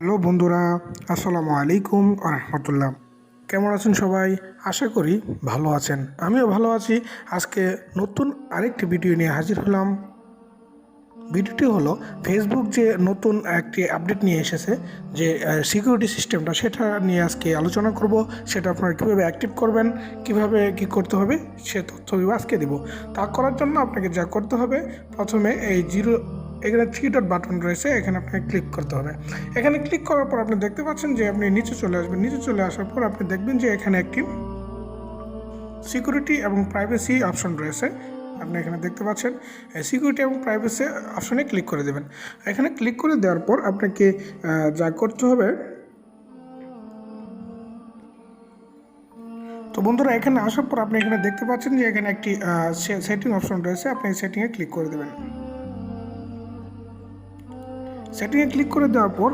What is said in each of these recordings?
Hello বন্ধুরা, আসসালামু আলাইকুম রহমতুল্লাহ। কেমন আছেন সবাই? আশা করি ভালো আছেন। আমিও ভালো আছি। আজকে নতুন আরেকটি ভিডিও নিয়ে হাজির হলাম। ভিডিওটি হলো ফেসবুক যে নতুন একটি আপডেট নিয়ে এসেছে, যে সিকিউরিটি সিস্টেমটা, সেটা নিয়ে আজকে আলোচনা করব। সেটা আপনারা কীভাবে অ্যাক্টিভ করবেন, কিভাবে কি করতে হবে, সে তথ্য আজকে দেব। তা করার জন্য আপনাকে যা করতে হবে, প্রথমে এই এখানে 3 ডট বাটন রয়েছে, এখানে আপনাকে ক্লিক করতে হবে। এখানে ক্লিক করার পর আপনি দেখতে পাচ্ছেন যে আপনি নিচে চলে আসবেন। নিচে চলে আসার পর আপনি দেখবেন যে এখানে একটি সিকিউরিটি এবং প্রাইভেসি অপশন রয়েছে। আপনি এখানে দেখতে পাচ্ছেন সিকিউরিটি এবং প্রাইভেসি অপশনে ক্লিক করে দেবেন। এখানে ক্লিক করে দেওয়ার পর আপনাকে যা করতে হবে, তো বন্ধুরা এখানে আসার পর আপনি এখানে দেখতে পাচ্ছেন যে এখানে একটি সেটিং অপশন রয়েছে। আপনি এই সেটিংয়ে ক্লিক করে দেবেন। সেটিংয়ে ক্লিক করে দেওয়ার পর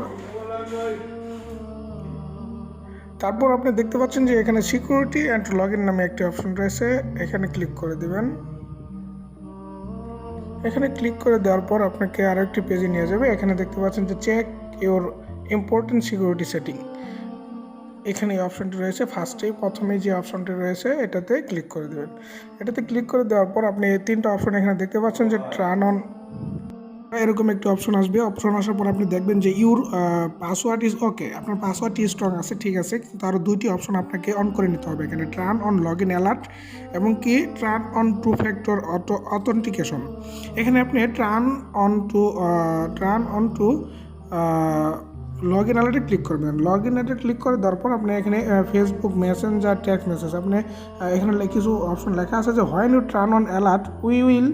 তারপর আপনি দেখতে পাচ্ছেন যে এখানে সিকিউরিটি অ্যান্ড লগ ইন নামে একটি অপশন রয়েছে। এখানে ক্লিক করে দেবেন। এখানে ক্লিক করে দেওয়ার পর আপনাকে আরও একটি পেজে নিয়ে যাবে। এখানে দেখতে পাচ্ছেন যে check your important security setting. এখানে এই অপশনটি রয়েছে। প্রথমেই যে অপশনটি রয়েছে এটাতে ক্লিক করে দেবেন। এটাতে ক্লিক করে দেওয়ার পর আপনি এই 3টা অপশন এখানে দেখতে পাচ্ছেন যে টার্ন অন, এরকম একটি অপশন আসবে। অপশন আসার পর আপনি দেখবেন যে ইউর পাসওয়ার্ড ইজ ওকে, আপনার পাসওয়ার্ডটি স্ট্রং আছে, ঠিক আছে। কিন্তু আরও 2টি অপশন আপনাকে অন করে নিতে হবে। এখানে turn on log in alert এবং কি turn on two factor authentication. এখানে আপনি turn on two log in অ্যালার্টে ক্লিক করবেন। লগ ইন অ্যালার্টে ক্লিক করে দেওয়ার পর আপনি এখানে ফেসবুক মেসেঞ্জার, টেক্সট মেসেজ, আপনি এখানে কিছু অপশন লেখা আছে যে when you turn on alert we will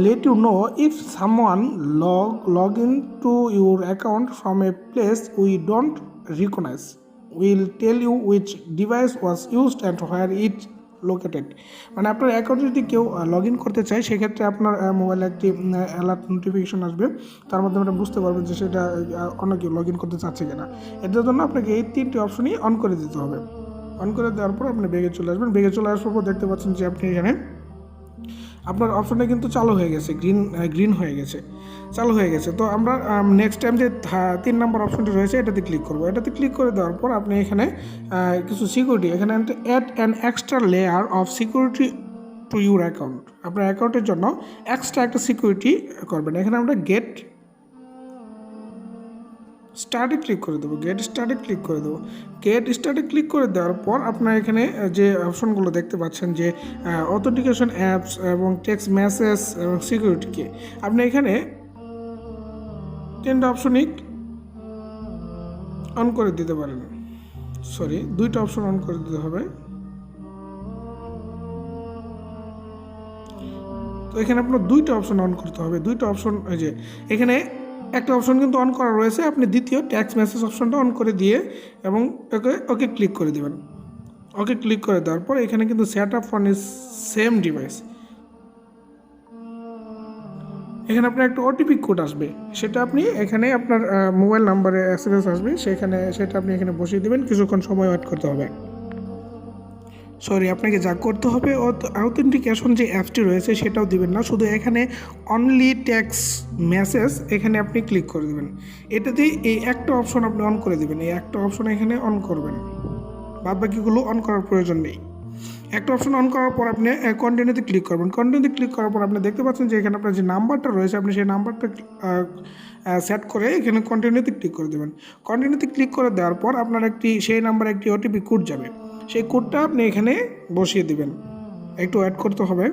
let you know if someone log into your account from a place we don't recognize. We'll tell you which device was used and where it located. মানে আপনার অ্যাকাউন্টে যদি কেউ log in করতে চায়, সেক্ষেত্রে আপনার মোবাইলে একটি অ্যালার্ট নোটিফিকেশন আসবে। তার মাধ্যমে আপনি বুঝতে পারবেন যে সেটা অন্য কেউ লগ ইন করতে চাচ্ছে কিনা। এটার জন্য আপনাকে এই 3টি অপশনই অন করে দিতে হবে। অন করে দেওয়ার পর আপনি বেগে চলে আসবেন। বেগে চলে আসার পর দেখতে পাচ্ছেন যে আপনি এখানে আপনার অপশনটা কিন্তু চালু হয়ে গেছে, গ্রিন হয়ে গেছে, চালু হয়ে গেছে। তো আমরা নেক্সট টাইম যে 3 নম্বর অপশনটি রয়েছে এটাতে ক্লিক করব। এটাতে ক্লিক করে দেওয়ার পর আপনি এখানে কিছু সিকিউরিটি, এখানে add an extra layer of security to your account. আপনার অ্যাকাউন্টের জন্য এক্সট্রা একটা সিকিউরিটি করবেন। এখানে আমরা গেট স্টার্টে ক্লিক করে দেবো। গেট স্টার্টে ক্লিক করে দেবো। গেট স্টার্টে ক্লিক করে দেওয়ার পর আপনার এখানে যে অপশনগুলো দেখতে পাচ্ছেন যে অথেন্টিকেশন অ্যাপস এবং টেক্সট মেসেজ এবং সিকিউরিটিকে, আপনি এখানে 3টা অপশনই অন করে দিতে পারেন। 2টা অপশন অন করে দিতে হবে। তো এখানে আপনার 2টা অপশন অন করতে হবে। 2টা অপশন, এই যে এখানে একটা অপশন কিন্তু অন করা রয়েছে, আপনি দ্বিতীয় টেক্সট মেসেজ অপশনটা অন করে দিয়ে এবং ওকে ক্লিক করে দেবেন। ওকে ক্লিক করে দেওয়ার পর এখানে কিন্তু set up for is same device, এখানে আপনার একটা ওটিপি কোড আসবে। সেটা আপনি এখানে আপনার মোবাইল নাম্বারে এসএমএস আসবে, সেটা আপনি এখানে বসিয়ে দেবেন। কিছুক্ষণ সময় ওয়েট করতে হবে। আপনাকে যা করতে হবে, অথেন্টিকেশন যে অ্যাপসটি রয়েছে সেটাও দিবেন না, শুধু এখানে অনলি টেক্সট মেসেজ এখানে আপনি ক্লিক করে দেবেন। এটাতে এই একটা অপশন আপনি অন করে দেবেন। এই একটা অপশন এখানে অন করবেন, বাদ বাকিগুলো অন করার প্রয়োজন নেই। একটা অপশন অন করার পর আপনি কন্টিনিউতে ক্লিক করবেন। কন্টিনিউতে ক্লিক করার পর আপনি দেখতে পাচ্ছেন যে এখানে আপনার যে নাম্বারটা রয়েছে, আপনি সেই নাম্বারটা সেট করে এখানে কন্টিনিউতে ক্লিক করে দেবেন। কন্টিনিউতে ক্লিক করে দেওয়ার পর আপনার সেই নাম্বারে একটি ওটিপি কোড যাবে। সেই কোডটা আপনি এখানে বসিয়ে দিবেন। একটু অ্যাড করতে হবে।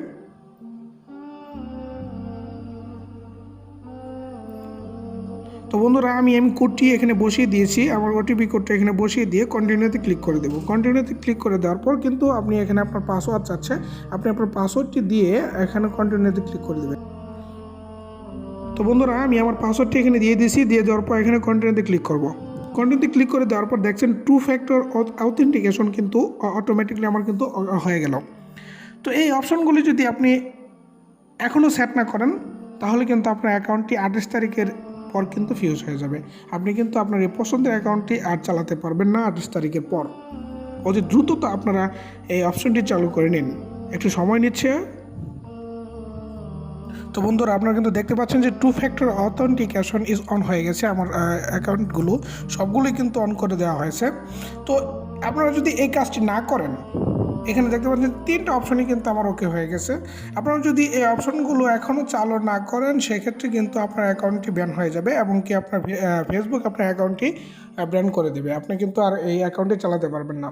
তো বন্ধুরা, আমি কোডটি এখানে বসিয়ে দিয়েছি। আমার ওটিপি কোডটা এখানে বসিয়ে দিয়ে কন্টিনিউতে ক্লিক করে দেবো। কন্টিনিউতে ক্লিক করে দেওয়ার পর কিন্তু আপনি এখানে আপনার পাসওয়ার্ড চাচ্ছে, আপনি আপনার পাসওয়ার্ডটি দিয়ে এখানে কন্টিনিউতে ক্লিক করে দেবেন। তো বন্ধুরা, আমি আমার পাসওয়ার্ডটি এখানে দিয়ে দিয়েছি। দিয়ে দেওয়ার পর এখানে কন্টিনিউতে ক্লিক করব। কন্টিনিউতে ক্লিক করে দেওয়ার পর দেখছেন 2 ফ্যাক্টর অথেন্টিকেশন কিন্তু অটোমেটিকলি আমার কিন্তু হয়ে গেল। তো এই অপশনগুলি যদি আপনি এখনও সেট না করেন, তাহলে কিন্তু আপনার অ্যাকাউন্টটি 28 তারিখের পর কিন্তু ফিউজ হয়ে যাবে। আপনি কিন্তু আপনার এই পছন্দের অ্যাকাউন্টটি আর চালাতে পারবেন না 28 তারিখের পর। অতি দ্রুত তো আপনারা এই অপশনটি চালু করে নিন, একটু সময় নিচ্ছে। তো বন্ধুরা আপনারা কিন্তু দেখতে পাচ্ছেন যে 2 ফ্যাক্টর অথেন্টিকেশন ইজ অন হয়ে গেছে। আমার অ্যাকাউন্টগুলো সবগুলোই কিন্তু অন করে দেওয়া হয়েছে। তো আপনারা যদি এই কাজটি না করেন, এখানে দেখতে পাচ্ছেন 3টা অপশনই কিন্তু আমার ওকে হয়ে গেছে। আপনারা যদি এই অপশনগুলো এখনও চালু না করেন সেক্ষেত্রে কিন্তু আপনার অ্যাকাউন্টটি ব্যান হয়ে যাবে এবং কি আপনার ফেসবুক আপনার অ্যাকাউন্টটি ব্যান করে দেবে। আপনি কিন্তু আর এই অ্যাকাউন্টটি চালাতে পারবেন না।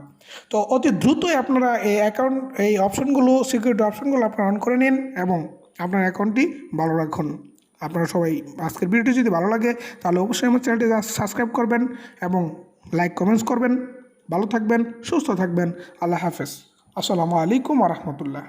তো অতি দ্রুতই আপনারা এই অপশনগুলো, সিকিউরিটি অপশনগুলো আপনারা অন করে নিন এবং আপনার অ্যাকাউন্টটি ভালো রাখুন। আপনারা সবাই আজকের ভিডিওটি যদি ভালো লাগে তাহলে অবশ্যই আমার চ্যানেলটি সাবস্ক্রাইব করবেন এবং লাইক কমেন্টস করবেন। ভালো থাকবেন, সুস্থ থাকবেন। আল্লাহ হাফেজ। আসসালামু আলাইকুম ওয়া রাহমাতুল্লাহ।